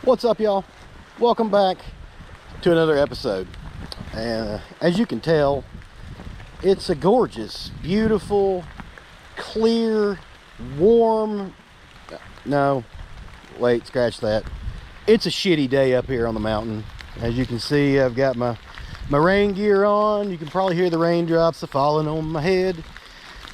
What's up, y'all? Welcome back to another episode. And as you can tell, it's a gorgeous, beautiful, clear, warm, no, wait, scratch that. It's a shitty day up here on the mountain. As you can see, I've got my rain gear on. You can probably hear the raindrops falling on my head.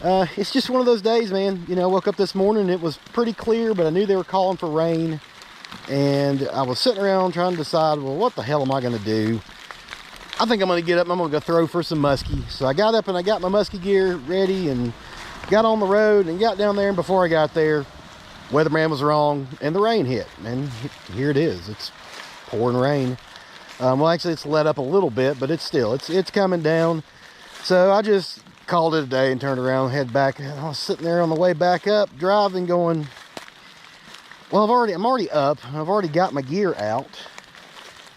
It's just one of those days, man. You know, I woke up this morning, it was pretty clear, but I knew they were calling for rain. And I was sitting around trying to decide, well, what the hell am I going to do? I think I'm going to get up and I'm going to go throw for some muskie. So I got up and I got my muskie gear ready and got on the road and got down there. And before I got there, weatherman was wrong and the rain hit. And here it is. It's pouring rain. Well, actually, it's let up a little bit, but it's coming down. So I just called it a day and turned around and head back. And I was sitting there on the way back up, driving, going, well, I'm already up. I've already got my gear out.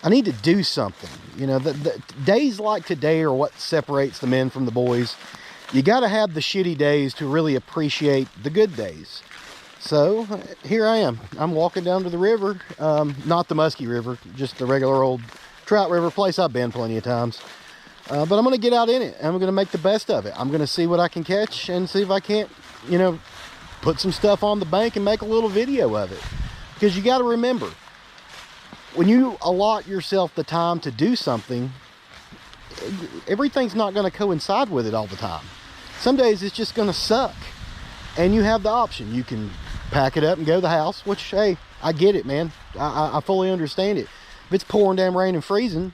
I need to do something. You know, the days like today are what separates the men from the boys. You got to have the shitty days to really appreciate the good days. So here I am. I'm walking down to the river, not the Muskie River, just the regular old trout river, place I've been plenty of times. But I'm going to get out in it. And I'm going to make the best of it. I'm going to see what I can catch and see if I can't, you know, put some stuff on the bank and make a little video of it. Because you got to remember, when you allot yourself the time to do something, everything's not going to coincide with it all the time. Some days it's just going to suck. And you have the option. You can pack it up and go to the house, which, hey, I get it, man. I fully understand it. If it's pouring down rain and freezing,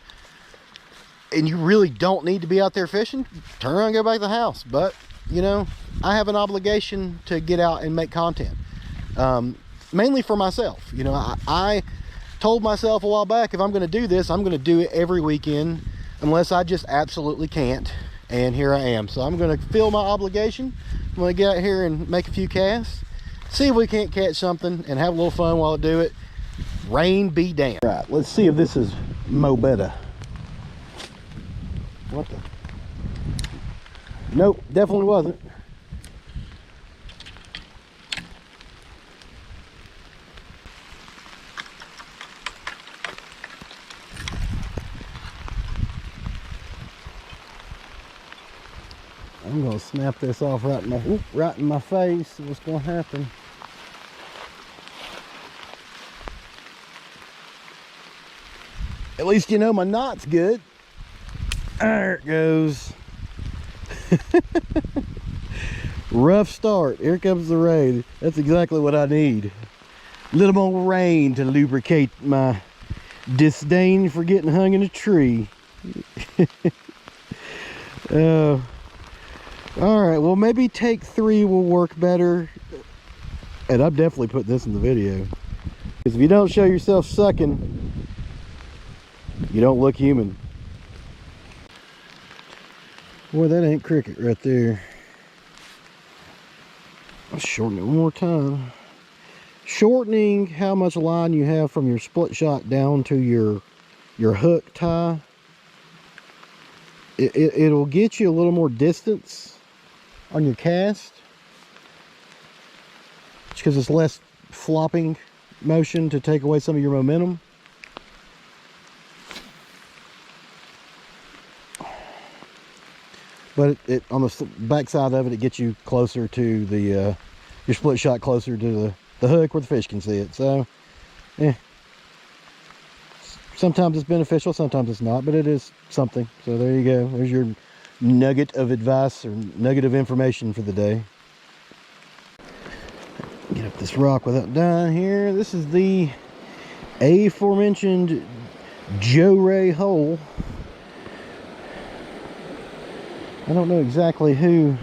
and you really don't need to be out there fishing, turn around and go back to the house. But, you know, I have an obligation to get out and make content. Mainly for myself. You know, I told myself a while back, if I'm going to do this, I'm going to do it every weekend, unless I just absolutely can't. And here I am. So I'm going to fill my obligation. I'm going to get out here and make a few casts, see if we can't catch something, and have a little fun while I do it. Rain be damned. Right, let's see if this is mo better. What the? Nope, definitely wasn't. I'm gonna snap this off right in my face. See what's gonna happen. At least you know my knot's good. There it goes. Rough start. Here comes the rain. That's exactly what I need. A little more rain to lubricate my disdain for getting hung in a tree. All right, well, maybe take 3 will work better. And I've definitely put this in the video. Because if you don't show yourself sucking, you don't look human. Boy, that ain't cricket right there. I'll shorten it one more time. Shortening how much line you have from your split shot down to your hook tie. It'll get you a little more distance on your cast, because it's less flopping motion to take away some of your momentum. But it on the back side of it, it gets you closer to the your split shot, closer to the hook where the fish can see it. So yeah, sometimes it's beneficial, sometimes it's not, but it is something. So there you go. There's your nugget of advice or nugget of information for the day. Get up this rock without dying here. This is the aforementioned Joe Ray hole. I don't know exactly who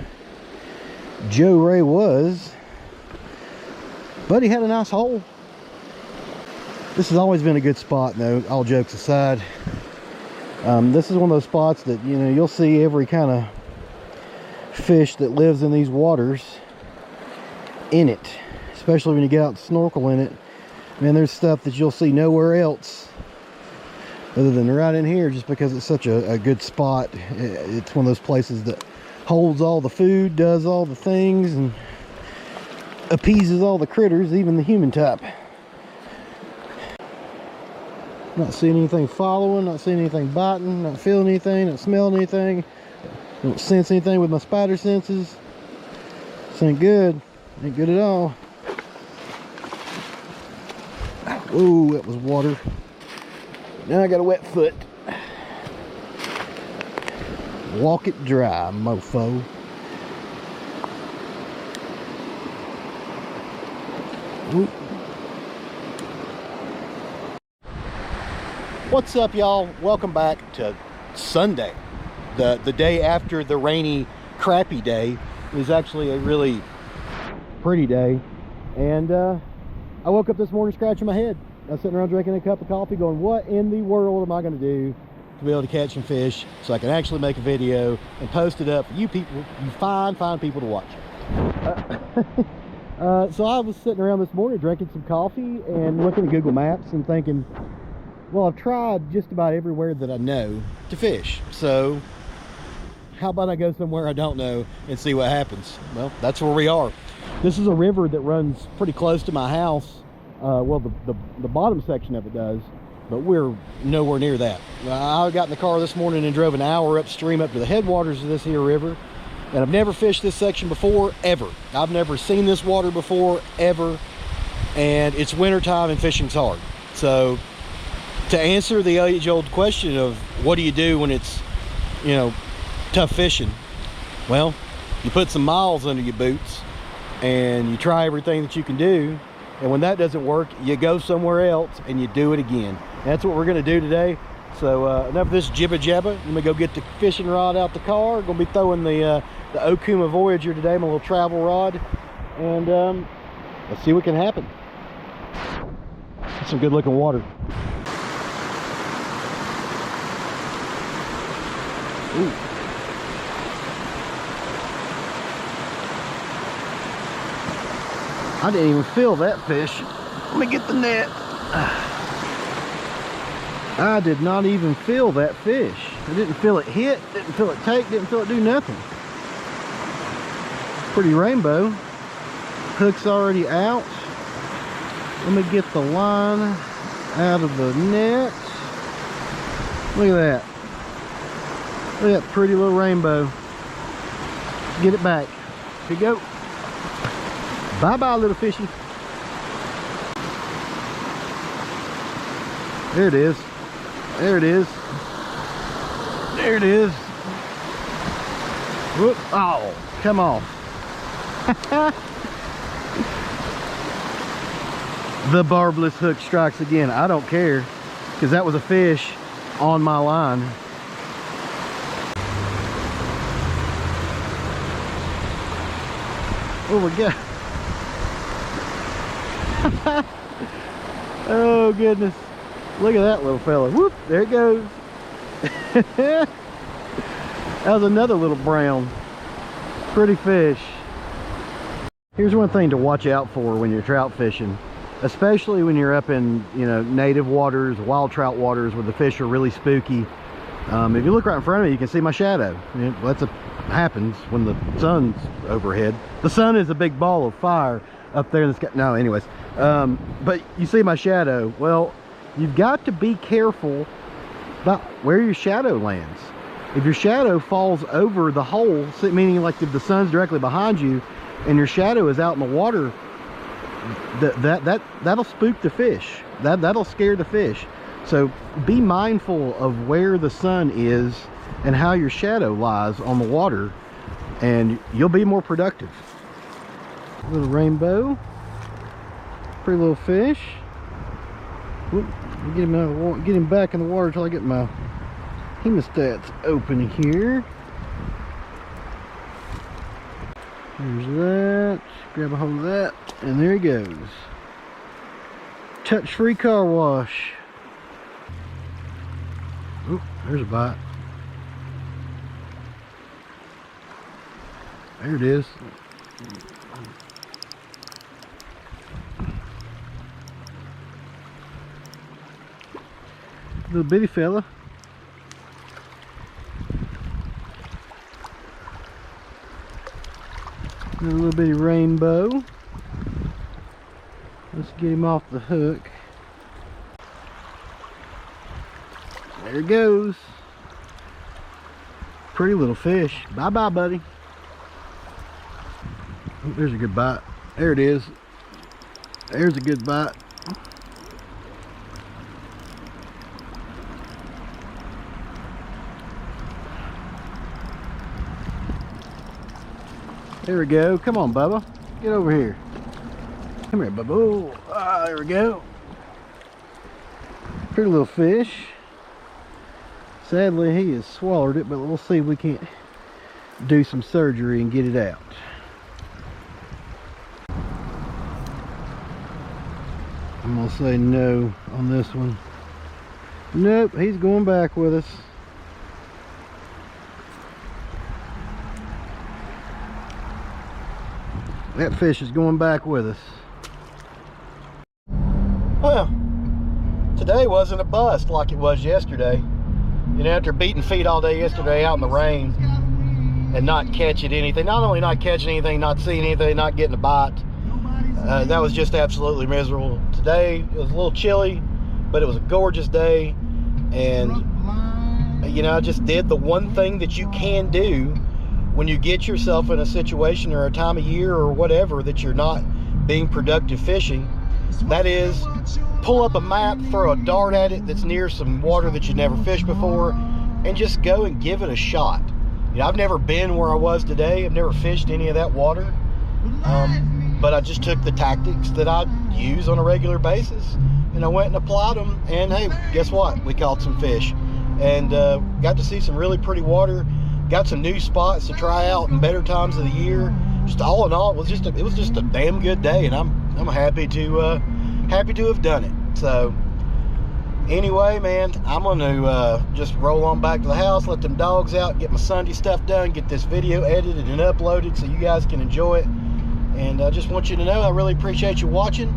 Joe Ray was, but he had a nice hole. This has always been a good spot, though, all jokes aside. This is one of those spots that, you know, you'll see every kind of fish that lives in these waters in it, especially when you get out to snorkel in it. Man, there's stuff that you'll see nowhere else other than right in here, just because it's such a good spot. It's one of those places that holds all the food, does all the things, and appeases all the critters, even the human type. Not seeing anything following, not seeing anything biting, not feeling anything, not smelling anything. Don't sense anything with my spider senses. This ain't good. Ain't good at all. Whoa, that was water. Now I got a wet foot. Walk it dry, mofo. Ooh. What's up, y'all? Welcome back to Sunday. The day after the rainy, crappy day. It was actually a really pretty day. And I woke up this morning scratching my head. I was sitting around drinking a cup of coffee going, what in the world am I going to do to be able to catch some fish so I can actually make a video and post it up for you people, you fine people to watch. So I was sitting around this morning drinking some coffee and looking at Google Maps and thinking, well, I've tried just about everywhere that I know to fish. So how about I go somewhere I don't know and see what happens? Well, that's where we are. This is a river that runs pretty close to my house. Well, the bottom section of it does, but we're nowhere near that. I got in the car this morning and drove an hour upstream up to the headwaters of this here river. And I've never fished this section before, ever. I've never seen this water before, ever. And it's wintertime and fishing's hard. So to answer the age-old question of what do you do when it's, you know, tough fishing? Well, you put some miles under your boots and you try everything that you can do. And when that doesn't work, you go somewhere else and you do it again. And that's what we're gonna do today. So enough of this jibba jabba. Let me go get the fishing rod out the car. Gonna be throwing the Okuma Voyager today, my little travel rod. And let's see what can happen. That's some good looking water. Ooh. I didn't even feel that fish. Let me get the net. I did not even feel that fish. I didn't feel it hit, didn't feel it take, didn't feel it do nothing. Pretty rainbow. Hook's already out. Let me get the line out of the net. Look at that. Look at that pretty little rainbow. Get it back. Here you go. Bye-bye, little fishy. There it is. There it is. There it is. Whoop. Oh, come on. The barbless hook strikes again. I don't care, because that was a fish on my line. Oh my God. Oh goodness. Look at that little fella. Whoop, there it goes. That was another little brown. Pretty fish. Here's one thing to watch out for when you're trout fishing, especially when you're up in, you know, native waters, wild trout waters where the fish are really spooky. If you look right in front of me, you can see my shadow. That's happens when the sun's overhead. The sun is a big ball of fire up there in the sky. No, anyways. But you see my shadow. Well, you've got to be careful about where your shadow lands. If your shadow falls over the hole, meaning like if the sun's directly behind you and your shadow is out in the water, that'll spook the fish. That'll scare the fish. So be mindful of where the sun is and how your shadow lies on the water, and you'll be more productive. Little rainbow. Pretty little fish. Whoop, get him out of the water, get him back in the water until I get my hemostats open here. There's that. Grab a hold of that, and there he goes. Touch-free car wash. Oop, there's a bite. There it is. Little bitty fella. A little bitty rainbow. Let's get him off the hook. There he goes. Pretty little fish. Bye-bye, buddy. Oh, there's a good bite. There it is. There's a good bite. There we go. Come on, Bubba. Get over here. Come here, Bubba. Oh, there we go. Pretty little fish. Sadly, he has swallowed it, but we'll see if we can't do some surgery and get it out. I'm gonna say no on this one. Nope, he's going back with us. That fish is going back with us. Well, today wasn't a bust like it was yesterday. You know, after beating feet all day yesterday out in the rain and not catching anything, not only not catching anything, not seeing anything, not getting a bite, that was just absolutely miserable. Today, it was a little chilly, but it was a gorgeous day. And, you know, I just did the one thing that you can do when you get yourself in a situation or a time of year or whatever that you're not being productive fishing. That is, pull up a map, throw a dart at it that's near some water that you've never fished before, and just go and give it a shot. You know, I've never been where I was today. I've never fished any of that water. But I just took the tactics that I use on a regular basis, and I went and applied them, and hey, guess what? We caught some fish, and got to see some really pretty water. Got some new spots to try out in better times of the year. Just all in all, it was just a damn good day, and I'm happy to have done it. So anyway, man, I'm gonna just roll on back to the house, let them dogs out, get my Sunday stuff done, get this video edited and uploaded so you guys can enjoy it. And I just want you to know I really appreciate you watching.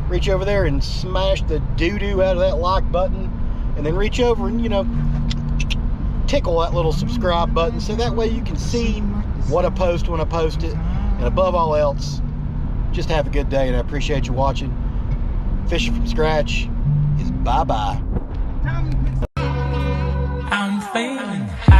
Reach over there and smash the doo-doo out of that like button, and then reach over and, you know, tickle that little subscribe button so that way you can see what I post when I post it. And above all else, just have a good day, and I appreciate you watching. Fishing from Scratch is bye-bye. I'm feeling high.